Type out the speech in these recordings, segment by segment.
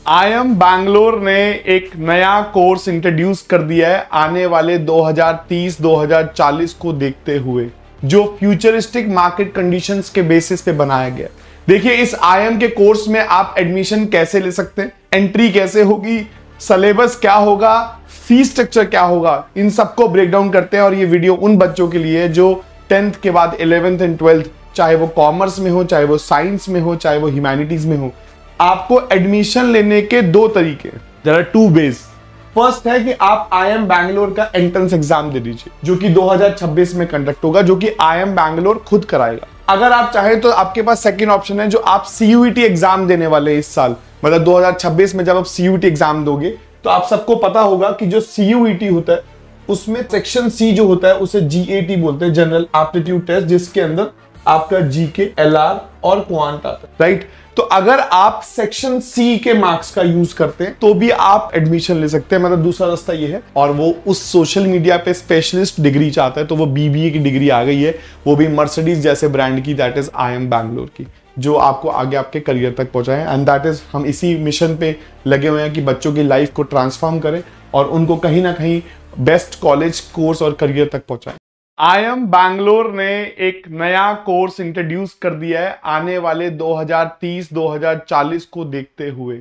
IIM Bangalore ने एक नया कोर्स इंट्रोड्यूस कर दिया है आने वाले 2030-2040 को देखते हुए, जो फ्यूचरिस्टिक मार्केट कंडीशंस के बेसिस पे बनाया गया। देखिए, इस IIM के कोर्स में आप एडमिशन कैसे ले सकते हैं, एंट्री कैसे होगी, सिलेबस क्या होगा, फीस स्ट्रक्चर क्या होगा, इन सबको ब्रेक डाउन करते हैं। और ये वीडियो उन बच्चों के लिए जो 10th के बाद 11th एंड 12th, चाहे वो कॉमर्स में हो, चाहे वो साइंस में हो, चाहे वो ह्यूमैनिटीज में हो, आपको एडमिशन लेने के दो तरीके, there are two ways. First है कि आप IIM बैंगलोर का एंट्रेंस एग्जाम दे दीजिए, जो कि 2026 में कंडक्ट होगा, जो कि IIM बैंगलोर खुद कराएगा। अगर आप चाहें तो आपके पास सेकंड ऑप्शन है, जो आप CUET एग्जाम देने वाले हैं इस साल, मतलब 2026 में जब आप CUET एग्जाम दोगे, तो आप सबको पता होगा कि जो CUET होता है उसमें सेक्शन C जो होता है उसे GAT बोलते हैं, जनरल एप्टीट्यूड टेस्ट, जिसके अंदर आपका GK, LR और क्वांट आता है, राइट। तो अगर आप सेक्शन C के मार्क्स का यूज करते हैं तो भी आप एडमिशन ले सकते हैं। मतलब दूसरा रास्ता ये है। और वो उस सोशल मीडिया पे स्पेशलिस्ट डिग्री चाहता है तो वो BBA की डिग्री आ गई है, वो भी मर्सिडीज जैसे ब्रांड की, दैट इज IIM बैंगलोर की, जो आपको आगे आपके करियर तक पहुंचाए। एंड दैट इज, हम इसी मिशन पे लगे हुए हैं कि बच्चों की लाइफ को ट्रांसफॉर्म करें और उनको कहीं ना कहीं बेस्ट कॉलेज, कोर्स और करियर तक पहुंचाएं। IIM बैंगलोर ने एक नया कोर्स इंट्रोड्यूस कर दिया है आने वाले 2030-2040 को देखते हुए।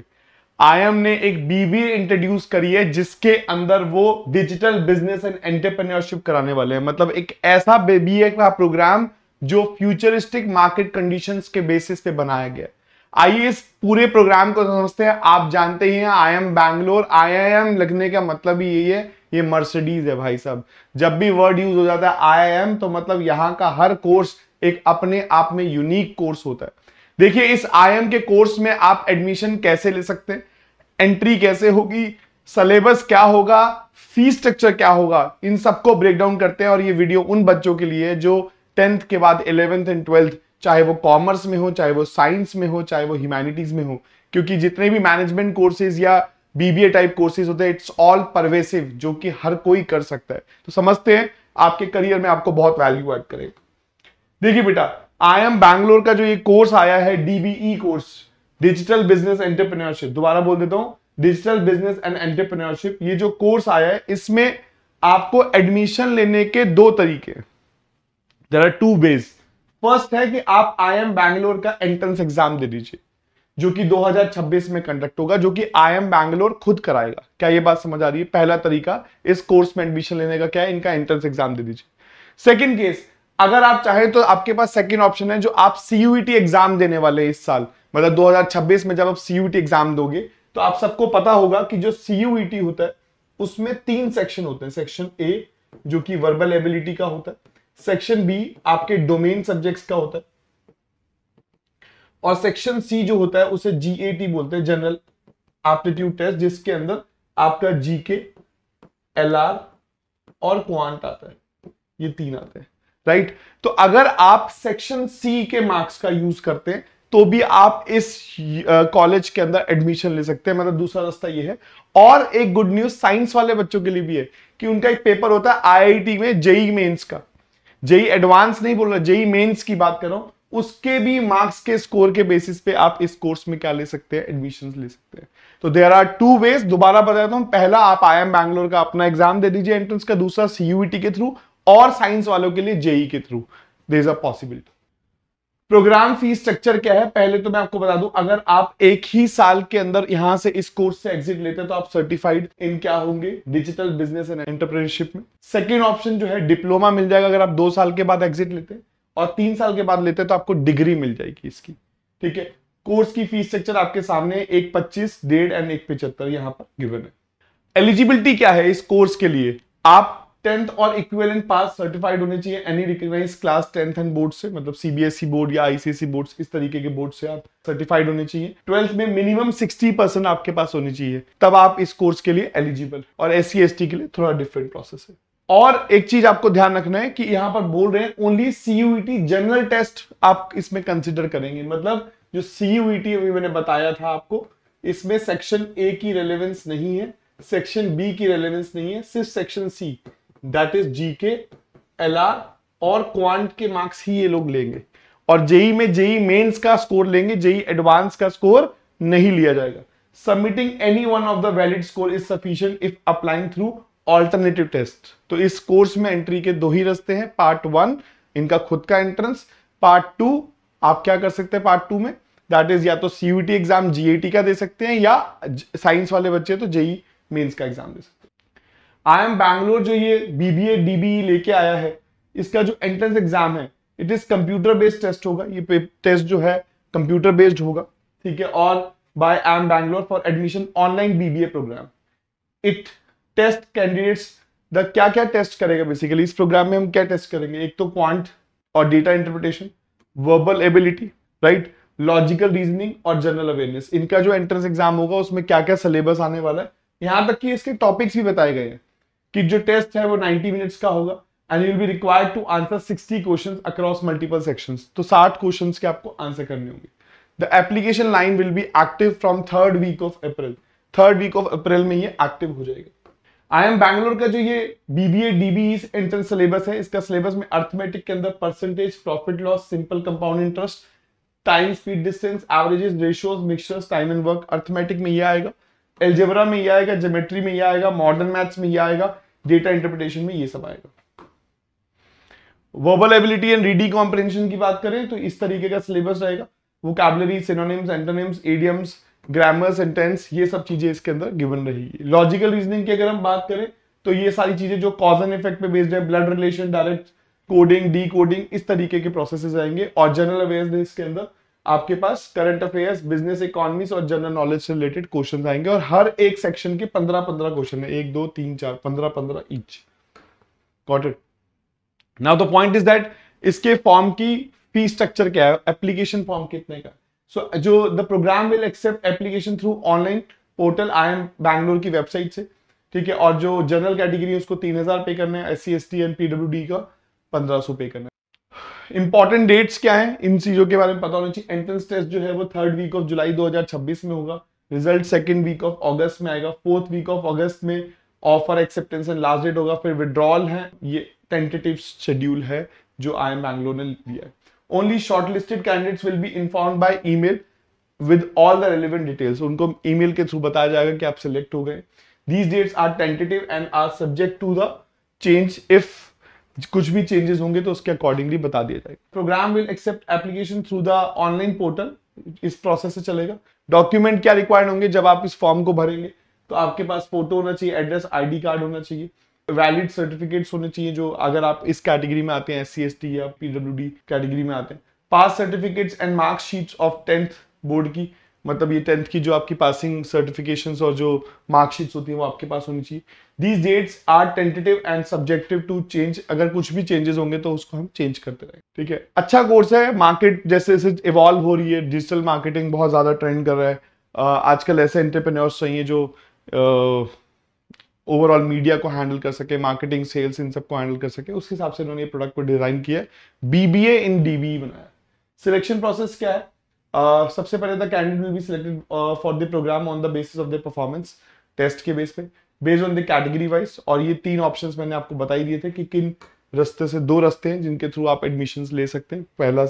IIM ने एक BBA इंट्रोड्यूस करी है जिसके अंदर वो डिजिटल बिजनेस एंड एंटरप्रेन्योरशिप कराने वाले हैं। मतलब एक ऐसा BBA का प्रोग्राम जो फ्यूचरिस्टिक मार्केट कंडीशंस के बेसिस पे बनाया गया। आइए इस पूरे प्रोग्राम को समझते हैं। आप जानते ही हैं IIM बैंगलोर, IIM लगने का मतलब ही यही है, ये मर्सिडीज है भाई साहब। जब भी वर्ड यूज हो जाता है IIM तो मतलब यहां का हर कोर्स एक अपने आप में यूनिक कोर्स होता है। देखिए, इस IIM के कोर्स में आप एडमिशन कैसे ले सकते हैं, एंट्री कैसे होगी, सिलेबस क्या होगा, फीस स्ट्रक्चर क्या होगा, इन सबको ब्रेक डाउन करते हैं। और ये वीडियो उन बच्चों के लिए जो 10th के बाद 11th एंड 12th, चाहे वो कॉमर्स में हो, चाहे वो साइंस में हो, चाहे वो ह्यूमैनिटीज में हो, क्योंकि जितने भी मैनेजमेंट कोर्सेज या BBA टाइप कोर्सेज होते हैं, इट्स ऑल परवेसिव, जो कि हर कोई कर सकता है। तो समझते हैं आपके करियर में आपको बहुत वैल्यू ऐड करेगा। देखिए बेटा, IIM बैंगलोर का जो ये कोर्स आया है, DBE course, digital business entrepreneurship, दोबारा बोल देता हूं, डिजिटल बिजनेस एंड एंटरप्रेन्योरशिप, ये जो कोर्स आया है इसमें आपको एडमिशन लेने के दो तरीके, there are two ways. First है कि आप IIM बैंगलोर का एंट्रेंस एग्जाम दे दीजिए, जो कि 2026 में कंडक्ट होगा, जो कि IIM बैंगलोर खुद कराएगा। क्या ये बात समझ आ रही है? पहला तरीका इस कोर्स में एडमिशन लेने का क्या है, इनका एंट्रेंस एग्जाम दे दीजिए। सेकंड केस, अगर आप चाहें तो आपके पास सेकंड ऑप्शन है, जो आप CUET एग्जाम देने वाले हैं इस साल, मतलब 2026 में जब आप CUET एग्जाम दोगे, तो आप सबको पता होगा कि जो CUET होता है उसमें 3 सेक्शन होते हैं। सेक्शन A जो कि वर्बल एबिलिटी का होता है, सेक्शन B आपके डोमेन सब्जेक्ट्स का होता है, और सेक्शन C जो होता है उसे GAT बोलते हैं, जनरल एप्टीट्यूड टेस्ट, जिसके अंदर आपका GK, LR और क्वांट आता है। ये 3 आते हैं, राइट। तो अगर आप सेक्शन C के मार्क्स का यूज करते हैं तो भी आप इस कॉलेज के अंदर एडमिशन ले सकते हैं। मतलब दूसरा रास्ता ये है। और एक गुड न्यूज साइंस वाले बच्चों के लिए भी है कि उनका एक पेपर होता है IIT में, JEE मेंस का, JEE एडवांस नहीं बोल रहा, JEE मेंस की बात कर रहा हूं, उसके भी मार्क्स के स्कोर के बेसिस पे आप इस कोर्स में क्या ले सकते हैं, एडमिशन ले सकते हैं। तो देयर आर टू वेज, दोबारा बताता हूं। पहला, आप IIM बैंगलोर का अपना एग्जाम दे दीजिए एंट्रेंस का, दूसरा CUET के थ्रू, और साइंस वालों के लिए JEE के through, there is a possibility. Program fees structure क्या है, पहले तो मैं आपको बता दूं, अगर आप एक ही साल के अंदर यहां से इस कोर्स से एग्जिट लेते हैं तो आप सर्टिफाइड इन क्या होंगे, डिजिटल बिजनेस एंड एंटरप्रेन्योरशिप में। सेकेंड ऑप्शन जो है डिप्लोमा मिल जाएगा अगर आप 2 साल के बाद एग्जिट लेते हैं, और 3 साल के बाद लेते हैं तो आपको डिग्री मिल जाएगी इसकी, ठीक है। कोर्स की फीस स्ट्रक्चर आपके सामने 1.25, 1.5 एंड 1.75 यहां पर गिवन है। एलिजिबिलिटी क्या है इस कोर्स के लिए, आप 10th और इक्विवेलेंट पास सर्टिफाइड होने चाहिए any recognised class 10th and board से, मतलब CBSE बोर्ड या ICSE बोर्ड, इस तरीके के बोर्ड से आप सर्टिफाइड होने चाहिए। 12th में मिनिमम 60% आपके पास होनी चाहिए, तब आप इस कोर्स के लिए एलिजिबल। और SC ST के लिए थोड़ा डिफरेंट प्रोसेस है। और एक चीज आपको ध्यान रखना है कि यहां पर बोल रहे हैं ओनली CUET जनरल टेस्ट आप इसमें कंसिडर करेंगे। मतलब जो CUET अभी मैंने बताया था आपको, इसमें सेक्शन A की रेलेवेंस नहीं है, सेक्शन B की रेलेवेंस नहीं है, सिर्फ section C, that is GK, LR और क्वांट के मार्क्स ही ये लोग लेंगे। और JEE में JEE मेंस का स्कोर लेंगे, JEE एडवांस का स्कोर नहीं लिया जाएगा। Submitting any one of the valid score is sufficient if applying through alternative test. तो इस कोर्स में एंट्री के दो ही रास्ते हैं, पार्ट 1 इनका खुद का एंट्रेंस, पार्ट 2 आप क्या कर सकते हैं पार्ट 2 में, दैट इज या तो सीयूटी एग्जाम जीएटी का दे सकते हैं, या साइंस वाले बच्चे तो जेई मेंस का एग्जाम दे सकते हैं। आई एम बैंगलोर जो ये बीबीए डीबीई लेके आया है, इसका जो एंट्रेंस एग्जाम है it is computer based test होगा। ये टेस्ट जो है कंप्यूटर बेस्ड होगा, ठीक है, और by I M Bangalore for admission online BBA program. It test candidates the क्या क्या टेस्ट करेगा बेसिकली इस प्रोग्राम में हम क्या टेस्ट करेंगे, एक तो क्वांट और data interpretation, verbal ability, right, logical reasoning और जनरल अवेयरनेस। इनका जो एंट्रेंस एग्जाम होगा उसमें क्या क्या सिलेबस आने वाला है, यहां तक कि इसके टॉपिक्स भी बताए गए हैं कि जो टेस्ट है वो 90 मिनट्स का होगा and you will be required to answer 60 questions across multiple sections. तो 60 क्वेश्चंस के आपको आंसर करने होंगे। The application line will be active from 3rd week of April. 3rd week of April में ये एक्टिव हो जाएगा। आई एम बैंगलोर का जो ये बीबीए डीबीई एंट्रेंस सिलेबस है, इसका सिलेबस में अर्थमेटिक के अंदर percentage, profit loss, simple compound interest, time, speed, distance, averages, ratios, mixtures, time and work, arithmetic में ये आएगा, एल्जेब्रा में ये आएगा, ज्योमेट्री में ये आएगा, मॉडर्न मैथ्स में ये आएगा, डेटा इंटरप्रिटेशन में ये सब आएगा। Verbal ability and reading comprehension की बात करें तो इस तरीके का सिलेबस रहेगा। Vocabulary, synonyms, antonyms, idioms, grammar, sentence, ये सब चीजें इसके अंदर गिवन रहेगी। लॉजिकल रीजनिंग की अगर हम बात करें तो ये सारी चीजें जो कॉज एंड इफेक्ट पे बेस्ड है, blood relation, direct coding, D coding, इस तरीके के प्रोसेसेस आएंगे। और जनरल अवेयरनेस के अंदर आपके पास करंट अफेयर्स, बिजनेस, इकोनॉमिक्स और जनरल नॉलेज से रिलेटेड क्वेश्चन आएंगे और हर एक सेक्शन के 15-15 क्वेश्चन है, 1 2 3 4 15-15 each. Got it. Now the point is that इसके फॉर्म की फी स्ट्रक्चर क्या है, एप्लीकेशन फॉर्म कितने का। सो जो the program will accept application through online portal I M Bangalore की वेबसाइट से, ठीक है, और जो जनरल कैटेगरी है उसको 3000 पे करना है, SC ST एंड PWD का 1500 पे करना है। इंपॉर्टेंट डेट्स क्या है, इन चीजों के बारे में पता होना चाहिए। एंट्रेंस टेस्ट जो है वो 3rd वीक ऑफ जुलाई 2026 में होगा, result 2nd week of August में आएगा, 4th वीक ऑफ अगस्त में offer acceptance and last date होगा, फिर विड्रॉल है, ये टेंटेटिव शेड्यूल है जो आई एम बैंगलोर ने दिया है। Only shortlisted candidates will be informed by email with all the relevant details. उनको ईमेल के थ्रू बताया जाएगा कि आप सिलेक्ट हो गए। These dates are tentative and are subject to the change, if कुछ भी चेंजेस होंगे तो उसके अकॉर्डिंगली बता दिया जाएगा। Program will accept application through the online portal, इस प्रोसेस से चलेगा। डॉक्यूमेंट क्या रिक्वायर्ड होंगे जब आप इस फॉर्म को भरेंगे, तो आपके पास फोटो होना चाहिए, एड्रेस, ID कार्ड होना चाहिए, वैलिड सर्टिफिकेट्स होने चाहिए जो अगर आप इस कैटेगरी में आते हैं, SC ST या PWD कैटेगरी में आते हैं, pass certificates and mark sheets of 10th board की, मतलब ये 10th की जो आपकी पासिंग सर्टिफिकेशंस और जो मार्कशीट्स होती हैं वो आपके पास होनी चाहिए। These dates are tentative and subjective to change, अगर कुछ भी चेंजेस होंगे तो उसको हम चेंज करते रहेंगे, ठीक है। अच्छा कोर्स है, मार्केट जैसे जैसे इवॉल्व हो रही है, डिजिटल मार्केटिंग बहुत ज्यादा ट्रेंड कर रहा है। आजकल ऐसे एंटरप्रेन्योर्स चाहिए जो ओवरऑल मीडिया को हैंडल कर सके, मार्केटिंग, सेल्स, इन सबको हैंडल कर सके, उस हिसाब से उन्होंने ये प्रोडक्ट को डिजाइन किया है, BBA इन DBE बनाया। सिलेक्शन प्रोसेस क्या है, सबसे पहले the candidate will be selected for the program on the basis of the performance, test के बेस पे, based on the category wise. और ये 3 ऑप्शंस मैंने आपको बता ही दिए थे कि किन रास्ते से, 2 रास्ते हैं जिनके थ्रू आप एडमिशंस ले सकते हैं। पहला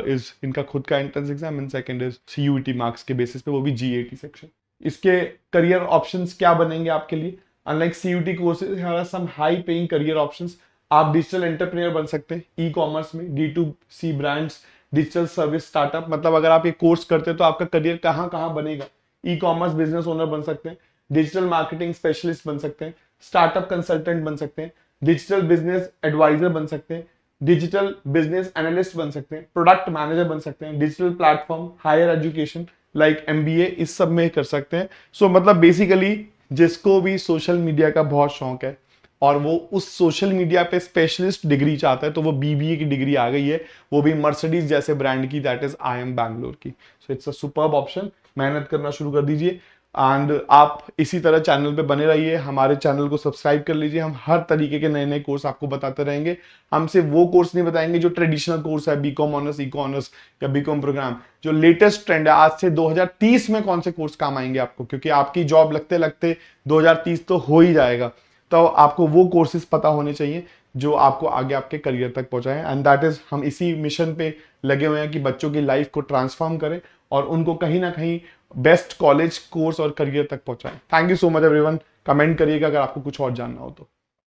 इज इनका खुद का entrance exam and second is CUET marks के बेसिस पे, वो भी GAT सेक्शन। इसके करियर ऑप्शंस क्या बनेंगे आपके लिए, unlike CUET courses here are some high paying career options। आप डिजिटल एंटरप्रेन्योर बन सकते हैं ई-कॉमर्स में, D2C brands, digital service startup, मतलब अगर आप ये कोर्स करते हैं तो आपका करियर कहाँ कहाँ बनेगा। ई-कॉमर्स बिजनेस ओनर बन सकते हैं, डिजिटल मार्केटिंग स्पेशलिस्ट बन सकते हैं, स्टार्टअप कंसल्टेंट बन सकते हैं, डिजिटल बिजनेस एडवाइजर बन सकते हैं, डिजिटल बिजनेस एनालिस्ट बन सकते हैं, प्रोडक्ट मैनेजर बन सकते हैं, digital platform, higher education like MBA, इस सब में कर सकते हैं। सो मतलब बेसिकली जिसको भी सोशल मीडिया का बहुत शौक है और वो उस सोशल मीडिया पे स्पेशलिस्ट डिग्री चाहता है तो वो BBA की डिग्री आ गई है, वो भी मर्सिडीज जैसे ब्रांड की, that is I M Bangalore की। So it's a superb option, मेहनत करना शुरू कर दीजिए एंड आप इसी तरह चैनल पे बने रहिए, हमारे चैनल को सब्सक्राइब कर लीजिए। हम हर तरीके के नए नए कोर्स आपको बताते रहेंगे। हम सिर्फ वो कोर्स नहीं बताएंगे जो ट्रेडिशनल कोर्स है, BCom ऑनर्स, इको ऑनर्स या BCom प्रोग्राम, जो लेटेस्ट ट्रेंड है आज से 2030 में कौन से कोर्स काम आएंगे आपको, क्योंकि आपकी जॉब लगते लगते 2030 तो हो ही जाएगा, तो आपको वो कोर्सेज पता होने चाहिए जो आपको आगे आपके करियर तक पहुंचाएं। एंड दैट इज, हम इसी मिशन पे लगे हुए हैं कि बच्चों की लाइफ को ट्रांसफॉर्म करें और उनको कहीं ना कहीं बेस्ट कॉलेज कोर्स और करियर तक पहुंचाएं। Thank you so much everyone. Comment करिएगा अगर आपको कुछ और जानना हो तो।